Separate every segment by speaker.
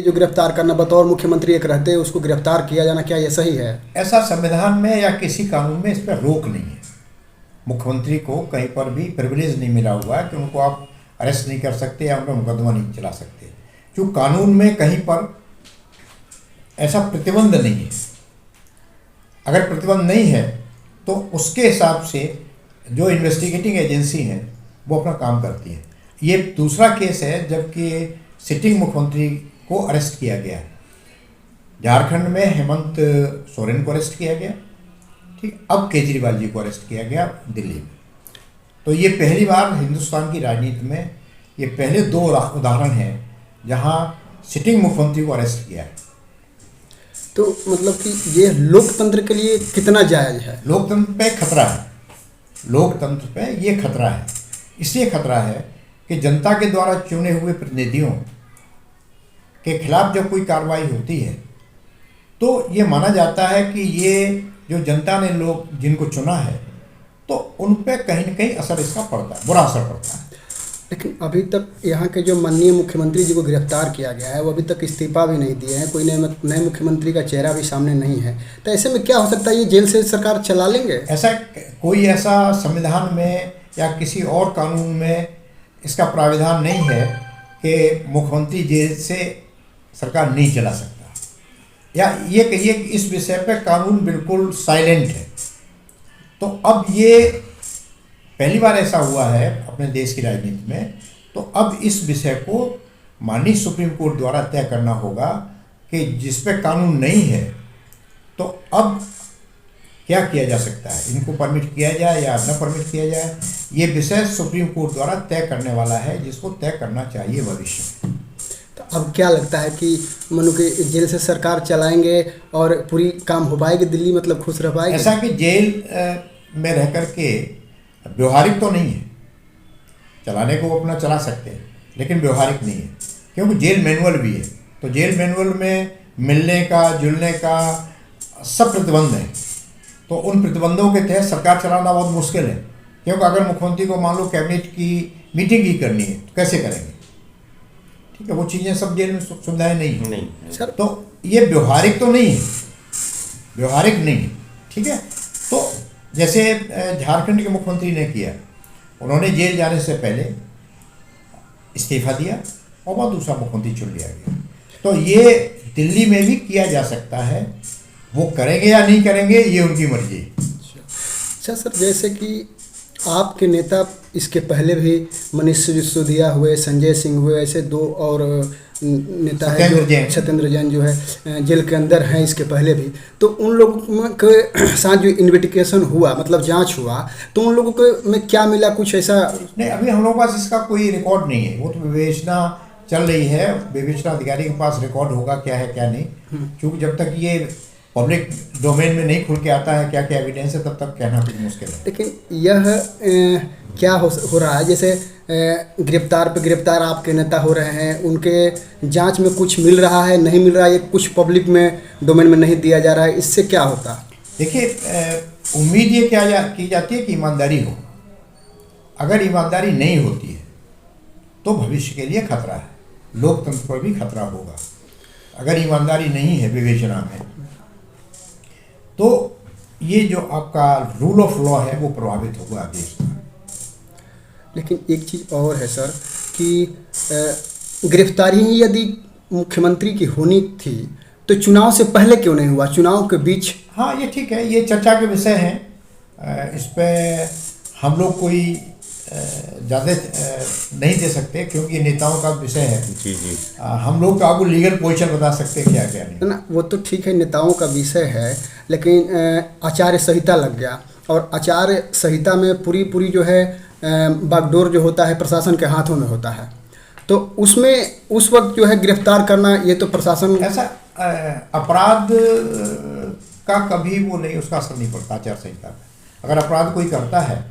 Speaker 1: जो गिरफ्तार करना बतौर मुख्यमंत्री एक रहते उसको गिरफ्तार किया जाना, क्या ये सही है?
Speaker 2: ऐसा संविधान में या किसी कानून में इस पर रोक नहीं है। मुख्यमंत्री को कहीं पर भी प्रिविलेज नहीं मिला हुआ है कि उनको आप अरेस्ट नहीं कर सकते या उन पर मुकदमा नहीं चला सकते, क्योंकि कानून में कहीं पर ऐसा प्रतिबंध नहीं है। अगर प्रतिबंध नहीं है तो उसके हिसाब से जो इन्वेस्टिगेटिंग एजेंसी हैं वो अपना काम करती है। ये दूसरा केस है जबकि सिटिंग मुख्यमंत्री को अरेस्ट किया गया। झारखंड में हेमंत सोरेन को अरेस्ट किया गया, ठीक। अब केजरीवाल जी को अरेस्ट किया गया दिल्ली में। तो ये पहली बार हिंदुस्तान की राजनीति में ये पहले 2 उदाहरण हैं जहां सिटिंग मुख्यमंत्री को अरेस्ट किया है।
Speaker 1: तो मतलब कि ये लोकतंत्र के लिए कितना जायज़ है?
Speaker 2: लोकतंत्र पे खतरा है। लोकतंत्र पे ये खतरा है, इसलिए खतरा है कि जनता के द्वारा चुने हुए प्रतिनिधियों के खिलाफ जब कोई कार्रवाई होती है तो ये माना जाता है कि ये जो जनता ने लोग जिनको चुना है तो उन पे कहीं न कहीं असर इसका पड़ता है, बुरा असर पड़ता है।
Speaker 1: लेकिन अभी तक यहाँ के जो माननीय मुख्यमंत्री जी को गिरफ्तार किया गया है वो अभी तक इस्तीफा भी नहीं दिए हैं, कोई नए मुख्यमंत्री का चेहरा भी सामने नहीं है। तो ऐसे में क्या हो सकता है, ये जेल से सरकार चला लेंगे?
Speaker 2: ऐसा संविधान में या किसी और कानून में इसका प्राविधान नहीं है कि मुख्यमंत्री जेल से सरकार नहीं चला सकता, या ये कहिए कि इस विषय पे कानून बिल्कुल साइलेंट है। तो अब ये पहली बार ऐसा हुआ है अपने देश की राजनीति में, तो अब इस विषय को माननीय सुप्रीम कोर्ट द्वारा तय करना होगा कि जिस पे कानून नहीं है तो अब क्या किया जा सकता है, इनको परमिट किया जाए या न परमिट किया जाए। ये विषय सुप्रीम कोर्ट द्वारा तय करने वाला है, जिसको तय करना चाहिए भविष्य में।
Speaker 1: तो अब क्या लगता है कि मनु के जेल से सरकार चलाएंगे और पूरी काम हो पाएगी, दिल्ली मतलब खुश रह पाएगी?
Speaker 2: ऐसा कि जेल में रह कर के व्यवहारिक तो नहीं है, चलाने को वो अपना चला सकते हैं लेकिन व्यवहारिक नहीं है, क्योंकि जेल मैनुअल भी है। तो जेल मैनुअल में मिलने का जुलने का सब प्रतिबंध है, तो उन प्रतिबंधों के तहत सरकार चलाना बहुत मुश्किल है। क्योंकि अगर मुख्यमंत्री को मान लो कैबिनेट की मीटिंग ही करनी है तो कैसे करेंगे, ठीक है, वो चीज़ें सब जेल में सुविधाएं नहीं सर। तो ये व्यवहारिक तो नहीं है, व्यवहारिक नहीं है, ठीक है। तो जैसे झारखंड के मुख्यमंत्री ने किया, उन्होंने जेल जाने से पहले इस्तीफा दिया और बाद दूसरा मुख्यमंत्री चुन लिया गया। तो ये दिल्ली में भी किया जा सकता है, वो करेंगे या नहीं करेंगे ये उनकी मर्जी।
Speaker 1: अच्छा सर, जैसे कि आपके नेता इसके पहले भी मनीष सिसोदिया हुए, संजय सिंह हुए, ऐसे 2 और नेता है जो सत्येंद्र जैन जो है जेल के अंदर हैं इसके पहले भी। तो उन लोगों के साथ जो इन्वेस्टिगेशन हुआ, मतलब जांच हुआ, तो उन लोगों को में क्या मिला, कुछ ऐसा
Speaker 2: नहीं? अभी हम लोगों के पास इसका कोई रिकॉर्ड नहीं है, वो तो विवेचना चल रही है, विवेचना अधिकारी के पास रिकॉर्ड होगा क्या है क्या नहीं, क्योंकि जब तक ये पब्लिक डोमेन में नहीं खुल के आता है क्या क्या एविडेंस है, तब तक कहना कुछ मुश्किल है।
Speaker 1: लेकिन यह क्या हो रहा है, जैसे गिरफ्तार पे गिरफ्तार आपके नेता हो रहे हैं, उनके जांच में कुछ मिल रहा है नहीं मिल रहा है, ये कुछ पब्लिक में डोमेन में नहीं दिया जा रहा है, इससे क्या होता?
Speaker 2: देखिए, उम्मीद ये की जाती है कि ईमानदारी हो। अगर ईमानदारी नहीं होती है तो भविष्य के लिए खतरा है, लोकतंत्र पर भी खतरा होगा। अगर ईमानदारी नहीं है विवेचना में तो ये जो आपका रूल ऑफ लॉ है वो प्रभावित होगा देश का।
Speaker 1: लेकिन एक चीज़ और है सर कि गिरफ्तारी ही यदि मुख्यमंत्री की होनी थी तो चुनाव से पहले क्यों नहीं हुआ, चुनाव के बीच?
Speaker 2: हाँ, ये ठीक है, ये चर्चा के विषय हैं, इस पर हम लोग कोई ज़्यादा नहीं दे सकते क्योंकि ये नेताओं का विषय है।
Speaker 3: जी जी।
Speaker 2: हम लोग आपको लीगल पोजीशन बता सकते हैं क्या क्या नहीं
Speaker 1: ना, वो तो ठीक है, नेताओं का विषय है, लेकिन आचार्य संहिता लग गया और आचार्य संहिता में पूरी जो है बागडोर जो होता है प्रशासन के हाथों में होता है, तो उसमें उस वक्त जो है गिरफ्तार करना ये तो प्रशासन
Speaker 2: ऐसा अपराध का कभी वो नहीं, उसका असर नहीं पड़ता आचार संहिता में। अगर अपराध कोई करता है,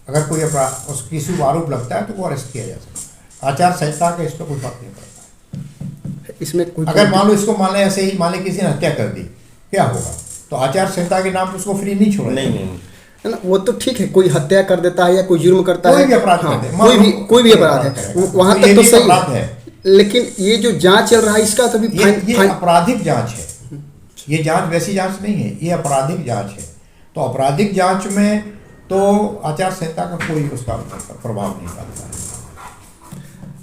Speaker 2: अगर कोई अपराध उस किसी को आरोप लगता है तो वो अरेस्ट किया जा सकता है। आचार संहिता का इस पर कोई फर्क नहीं पड़ता।
Speaker 1: इसमें कोई
Speaker 2: अगर मान लो इसको मान लें ऐसे ही, मान लें किसी ने हत्या कर दी, क्या होगा? तो आचार संहिता के नाम पर उसको फ्री नहीं छोड़ा।
Speaker 3: नहीं
Speaker 1: है ना, वो तो ठीक है, कोई हत्या कर देता है या कोई जुर्म करता है,
Speaker 2: कोई भी अपराध कर दे,
Speaker 1: कोई भी अपराध है, वहाँ तक तो सही है। लेकिन ये जो जांच चल रहा है इसका तो भी
Speaker 2: ये आपराधिक जांच है। ये जांच वैसी जांच नहीं है, ये आपराधिक जांच है। तो आपराधिक जांच में तो आचार संहिता का कोई उसका प्रभाव नहीं पड़ता है।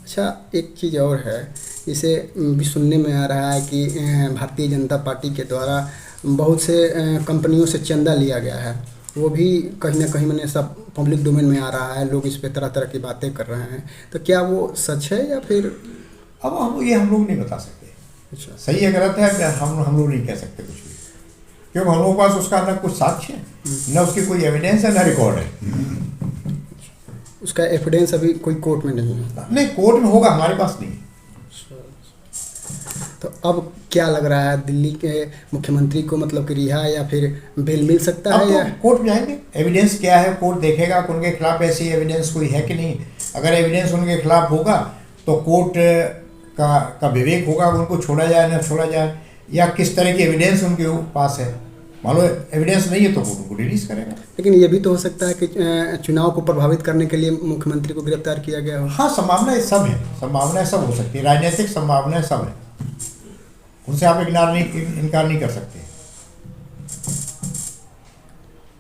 Speaker 1: अच्छा, एक चीज़ और है, इसे भी सुनने में आ रहा है कि भारतीय जनता पार्टी के द्वारा बहुत से कंपनियों से चंदा लिया गया है, वो भी कहीं ना कहीं मैंने सब पब्लिक डोमेन में आ रहा है, लोग इस पे तरह तरह की बातें कर रहे हैं, तो क्या वो सच है या फिर?
Speaker 2: अब हम लोग नहीं बता सकते।
Speaker 1: अच्छा,
Speaker 2: सही है गलत है हम लोग नहीं कह सकते कुछ भी, क्योंकि हम लोगों के पास उसका न कुछ साक्ष्य है, न उसकी कोई एविडेंस है, न रिकॉर्ड है।
Speaker 1: उसका एविडेंस अभी कोई कोर्ट में नहीं है?
Speaker 2: नहीं, कोर्ट में होगा, हमारे पास नहीं।
Speaker 1: तो अब क्या लग रहा है, दिल्ली के मुख्यमंत्री को मतलब कि रिहा या फिर बेल मिल सकता है? या
Speaker 2: कोर्ट में जाएंगे, एविडेंस क्या है कोर्ट देखेगा कि उनके खिलाफ ऐसी एविडेंस कोई है कि नहीं। अगर एविडेंस उनके खिलाफ होगा तो कोर्ट का विवेक होगा, उनको छोड़ा जाए न छोड़ा जाए, या किस तरह की एविडेंस उनके पास है। मान लो एविडेंस नहीं है तो कोर्ट उनको रिलीज करेगा।
Speaker 1: लेकिन ये भी तो हो सकता है कि चुनाव को प्रभावित करने के लिए मुख्यमंत्री को गिरफ्तार किया गया हो।
Speaker 2: हाँ, संभावनाएं सब है, संभावनाएं सब हो सकती है, राजनीतिक संभावनाएं सब है, उनसे आप इनकार नहीं कर सकते।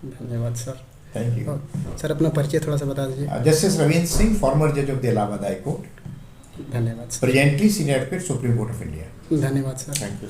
Speaker 1: धन्यवाद सर।
Speaker 2: थैंक यू
Speaker 1: सर, अपना परिचय थोड़ा सा बता दीजिए।
Speaker 2: जस्टिस रविंद्र सिंह, फॉर्मर जज of the Allahabad high court,
Speaker 1: धन्यवाद sir.
Speaker 2: Presently senior advocate supreme court of India.
Speaker 1: धन्यवाद सर।
Speaker 2: Thank you.